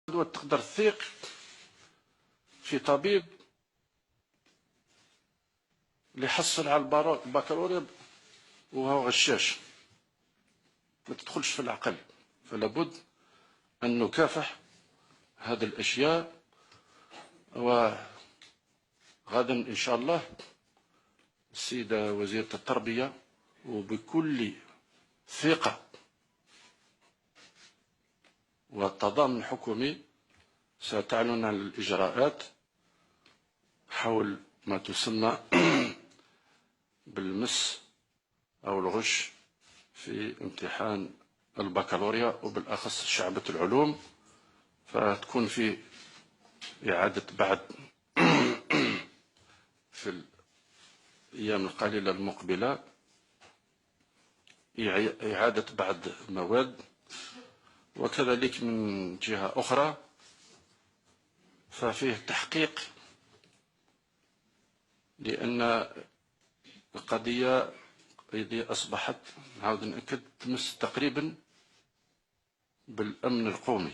تقدر تثيق في طبيب اللي حصل على البكالوريا وهو غشاش، ما تدخلش في العقل. فلا بد أن نكافح هذه الأشياء. وغدا إن شاء الله السيدة وزيرة التربية وبكل ثقة والتضامن الحكومي ستعلن عن الإجراءات حول ما تسمى بالمس أو الغش في امتحان البكالوريا وبالأخص شعبة العلوم، فتكون في إعادة بعد في الأيام القليلة المقبلة إعادة بعض المواد. وكذلك من جهة أخرى ففيه تحقيق، لأن القضية أصبحت، نعاود نأكد، تمس تقريبا بالأمن القومي.